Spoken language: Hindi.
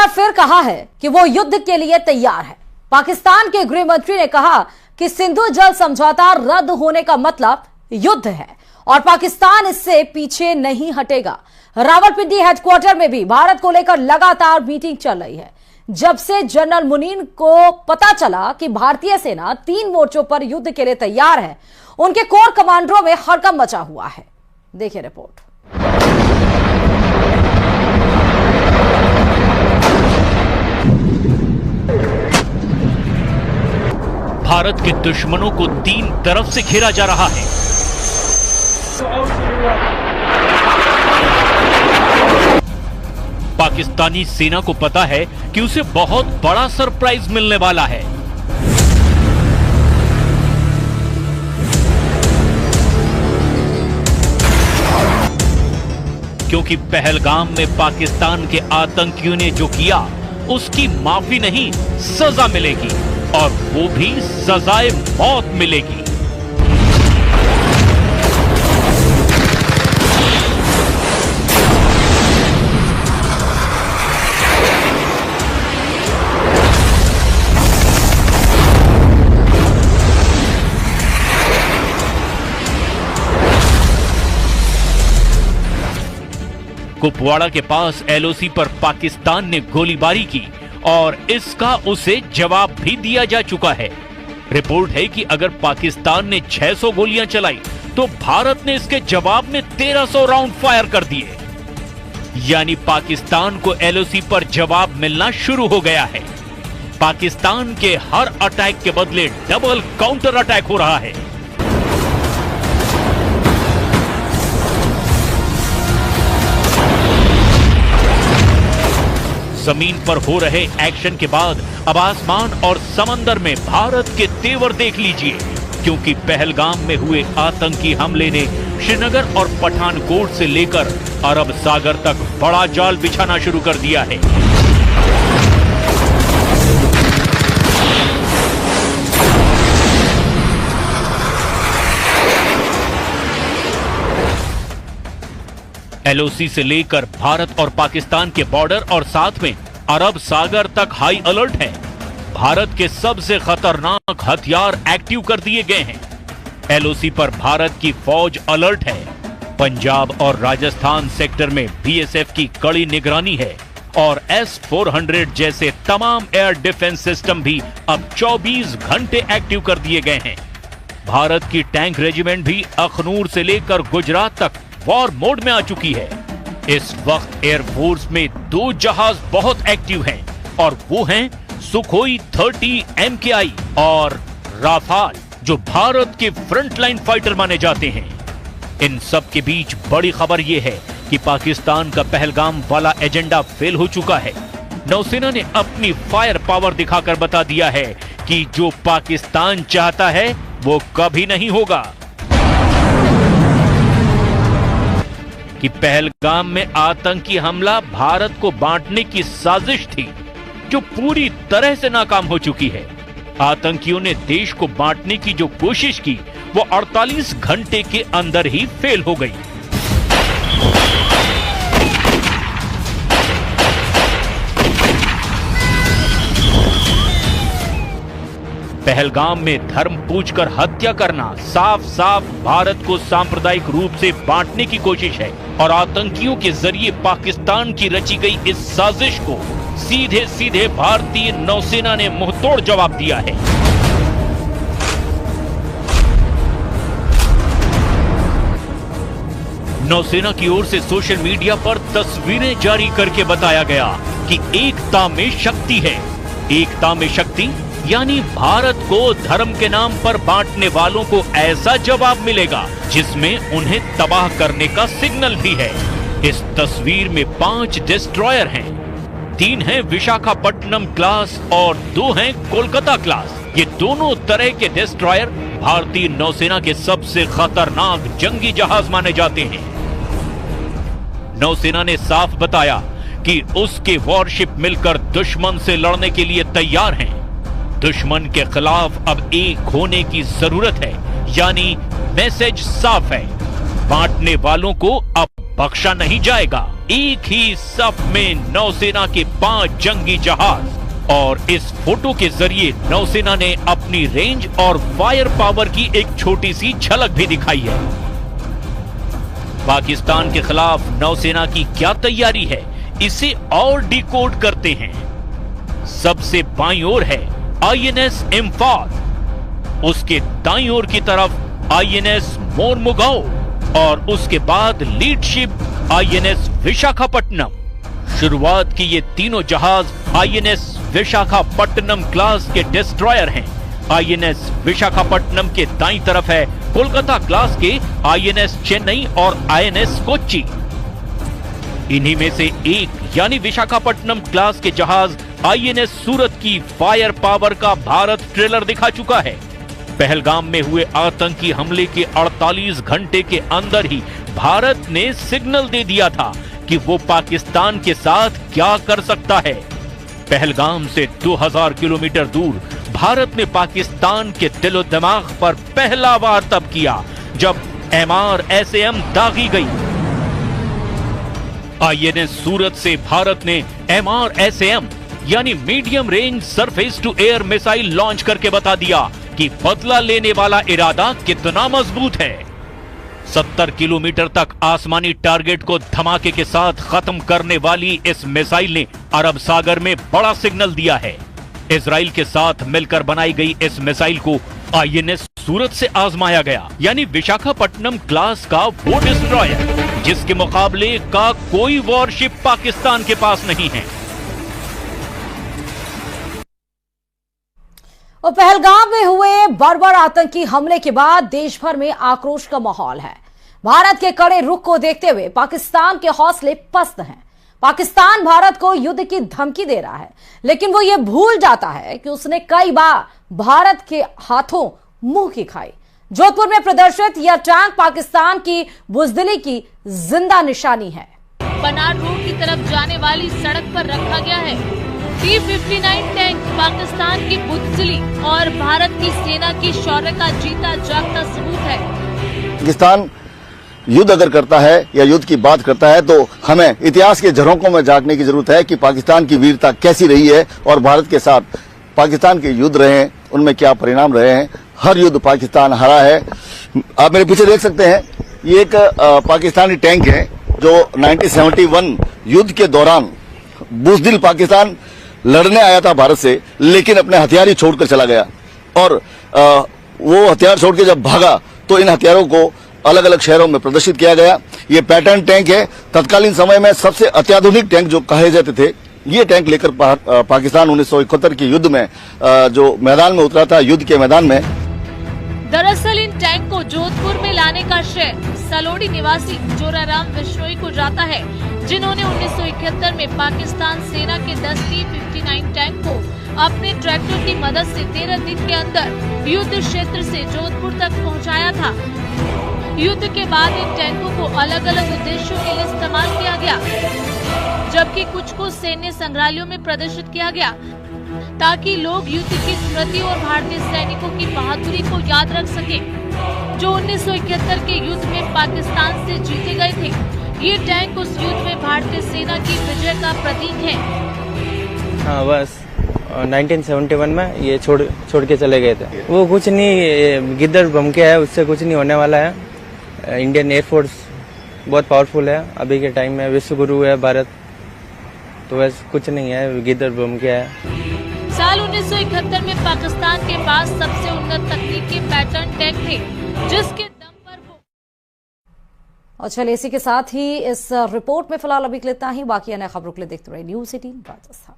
बार फिर कहा है कि वो युद्ध के लिए तैयार है। पाकिस्तान के गृह मंत्री ने कहा कि सिंधु जल समझौता रद्द होने का मतलब युद्ध है और पाकिस्तान इससे पीछे नहीं हटेगा। रावलपिंडी हेडक्वार्टर में भी भारत को लेकर लगातार मीटिंग चल रही है। जब से जनरल मुनीर को पता चला कि भारतीय सेना 3 मोर्चों पर युद्ध के लिए तैयार है, उनके कोर कमांडरों में हड़कंप मचा हुआ है। देखिए रिपोर्ट। भारत के दुश्मनों को 3 तरफ से घेरा जा रहा है। पाकिस्तानी सेना को पता है कि उसे बहुत बड़ा सरप्राइज मिलने वाला है। क्योंकि पहलगाम में पाकिस्तान के आतंकियों ने जो किया उसकी माफी नहीं, सजा मिलेगी और वो भी सजाए मौत मिलेगी। कुपवाड़ा के पास एलओसी पर पाकिस्तान ने गोलीबारी की और इसका उसे जवाब भी दिया जा चुका है। रिपोर्ट है कि अगर पाकिस्तान ने 600 गोलियां चलाई तो भारत ने इसके जवाब में 1300 राउंड फायर कर दिए। यानी पाकिस्तान को एलओसी पर जवाब मिलना शुरू हो गया है। पाकिस्तान के हर अटैक के बदले डबल काउंटर अटैक हो रहा है। जमीन पर हो रहे एक्शन के बाद अब आसमान और समंदर में भारत के तेवर देख लीजिए, क्योंकि पहलगाम में हुए आतंकी हमले ने श्रीनगर और पठानकोट से लेकर अरब सागर तक बड़ा जाल बिछाना शुरू कर दिया है। एलओसी से लेकर भारत और पाकिस्तान के बॉर्डर और साथ में अरब सागर तक हाई अलर्ट है। भारत के सबसे खतरनाक हथियार एक्टिव कर दिए गए हैं। एलओसी पर भारत की फौज अलर्ट है। पंजाब और राजस्थान सेक्टर में बीएसएफ की कड़ी निगरानी है और S-400 जैसे तमाम एयर डिफेंस सिस्टम भी अब 24 घंटे एक्टिव कर दिए गए हैं। भारत की टैंक रेजिमेंट भी अखनूर से लेकर गुजरात तक वॉर मोड में आ चुकी है। इस वक्त एयरफोर्स में 2 जहाज बहुत एक्टिव हैं और वो हैं सुखोई 30 MKI और राफाल, जो भारत के फ्रंटलाइन फाइटर माने जाते हैं। इन सब के बीच बड़ी खबर यह है कि पाकिस्तान का पहलगाम वाला एजेंडा फेल हो चुका है। नौसेना ने अपनी फायर पावर दिखाकर बता दिया है कि जो पाकिस्तान चाहता है वो कभी नहीं होगा। कि पहलगाम में आतंकी हमला भारत को बांटने की साजिश थी, जो पूरी तरह से नाकाम हो चुकी है। आतंकियों ने देश को बांटने की जो कोशिश की वो 48 घंटे के अंदर ही फेल हो गई। पहलगाम में धर्म पूछकर हत्या करना साफ साफ भारत को सांप्रदायिक रूप से बांटने की कोशिश है और आतंकियों के जरिए पाकिस्तान की रची गई इस साजिश को सीधे सीधे भारतीय नौसेना ने मुंहतोड़ जवाब दिया है। नौसेना की ओर से सोशल मीडिया पर तस्वीरें जारी करके बताया गया कि एकता में शक्ति है। एकता में शक्ति यानी भारत को धर्म के नाम पर बांटने वालों को ऐसा जवाब मिलेगा जिसमें उन्हें तबाह करने का सिग्नल भी है। इस तस्वीर में 5 डिस्ट्रॉयर हैं, 3 हैं विशाखापट्टनम क्लास और 2 हैं कोलकाता क्लास। ये दोनों तरह के डिस्ट्रॉयर भारतीय नौसेना के सबसे खतरनाक जंगी जहाज माने जाते हैं। नौसेना ने साफ बताया कि उसके वॉरशिप मिलकर दुश्मन से लड़ने के लिए तैयार हैं। दुश्मन के खिलाफ अब एक होने की जरूरत है, यानी मैसेज साफ है, बांटने वालों को अब बख्शा नहीं जाएगा। एक ही सफ में नौसेना के 5 जंगी जहाज। और इस फोटो के जरिए नौसेना ने अपनी रेंज और फायर पावर की एक छोटी सी झलक भी दिखाई है। पाकिस्तान के खिलाफ नौसेना की क्या तैयारी है, इसे और डिकोड करते हैं। सबसे बाईं ओर है आईएनएस इम्फाल, उसके दाईं ओर की तरफ आईएनएस मोरमुगाओ और उसके बाद लीड शिप आईएनएस विशाखापट्टनम। शुरुआत की ये तीनों जहाज आईएनएस विशाखापट्टनम क्लास के डिस्ट्रॉयर हैं। आईएनएस विशाखापट्टनम के दाईं तरफ है कोलकाता क्लास के आईएनएस चेन्नई और आईएनएस कोच्चि। इन्हीं में से एक यानी विशाखापट्टनम क्लास के जहाज आईएनएस सूरत की फायर पावर का भारत ट्रेलर दिखा चुका है। पहलगाम में हुए आतंकी हमले के 48 घंटे के अंदर ही भारत ने सिग्नल दे दिया था कि वो पाकिस्तान के साथ क्या कर सकता है। पहलगाम से 2000 किलोमीटर दूर भारत ने पाकिस्तान के दिलो दिमाग पर पहला वार तब किया जब MRSAM दागी गई। आईएनएस सूरत से भारत ने MRSAM यानी medium range surface to air missile launch करके बता दिया कि बदला लेने वाला इरादा कितना मजबूत है। 70 किलोमीटर तक आसमानी टारगेट को धमाके के साथ खत्म करने वाली इस मिसाइल ने अरब सागर में बड़ा सिग्नल दिया है। इजराइल के साथ मिलकर बनाई गई इस मिसाइल को आईएनएस सूरत से आजमाया गया, यानी विशाखापट्टनम क्लास का वो डिस्ट्रॉयर जिसके मुकाबले का कोई वॉरशिप पाकिस्तान के पास नहीं है। और पहलगाम में हुए बर्बर आतंकी हमले के बाद देश भर में आक्रोश का माहौल है। भारत के कड़े रुख को देखते हुए पाकिस्तान के हौसले पस्त हैं। पाकिस्तान भारत को युद्ध की धमकी दे रहा है, लेकिन वो ये भूल जाता है कि उसने कई बार भारत के हाथों मुंह की खाई। जोधपुर में प्रदर्शित यह टैंक पाकिस्तान की बुजदिली की जिंदा निशानी है। बनार रोड की तरफ जाने वाली सड़क पर रखा गया है T-59 टैंक पाकिस्तान की बुजदिली और भारत की सेना की शौर्य का जीता जागता सबूत है। पाकिस्तान युद्ध अगर करता है या युद्ध की बात करता है तो हमें इतिहास के झरोकों में झांकने की जरूरत है कि पाकिस्तान की वीरता कैसी रही है और भारत के साथ पाकिस्तान के युद्ध रहे हैं, उनमें क्या परिणाम रहे हैं। हर युद्ध पाकिस्तान हारा है। आप मेरे पीछे देख सकते हैं, ये एक पाकिस्तानी टैंक है जो 1971 युद्ध के दौरान बुजदिल पाकिस्तान लड़ने आया था भारत से, लेकिन अपने हथियार ही छोड़कर चला गया। और वो हथियार छोड़ के जब भागा तो इन हथियारों को अलग अलग शहरों में प्रदर्शित किया गया। ये पैटर्न टैंक है। तत्कालीन समय में सबसे अत्याधुनिक टैंक जो कहे जाते थे, ये टैंक लेकर पाकिस्तान 1971 के युद्ध में जो मैदान में उतरा था, युद्ध के मैदान में। दरअसल इन टैंक को जोधपुर में लाने का श्रेय सलोड़ी निवासी जोराराम बिश्नोई को जाता है, जिन्होंने 1971 में पाकिस्तान सेना के 10 T-59 टैंक को अपने ट्रैक्टर की मदद से 13 दिन के अंदर युद्ध क्षेत्र से जोधपुर तक पहुंचाया था। युद्ध के बाद इन टैंकों को अलग अलग उद्देश्यों के लिए इस्तेमाल किया गया, जबकि कुछ को सैन्य संग्रहालयों में प्रदर्शित किया गया ताकि लोग युद्ध की स्मृति और भारतीय सैनिकों की बहादुरी को याद रख सके, जो 1971 के युद्ध में पाकिस्तान से जीते गए थे। ये टैंक उस युद्ध में भारतीय सेना की विजय का प्रतीक है। हाँ, बस 1971 में ये छोड़ के चले गए थे। वो कुछ नहीं, गिद्दड़ बम के है, उससे कुछ नहीं होने वाला है। इंडियन एयरफोर्स बहुत पावरफुल है अभी के टाइम में, विश्व गुरु है भारत, तो वैसे कुछ नहीं है, गिद्दड़ बम के है। साल 1971 में पाकिस्तान के पास सबसे उन्नत तकनीक के पैटर्न टैंक थे, जिसके दम पर वो। और चलिए इसी के साथ ही इस रिपोर्ट में फिलहाल अभी इतना ही। बाकी अन्य खबरों के लिए देखते रहिए News 18 राजस्थान।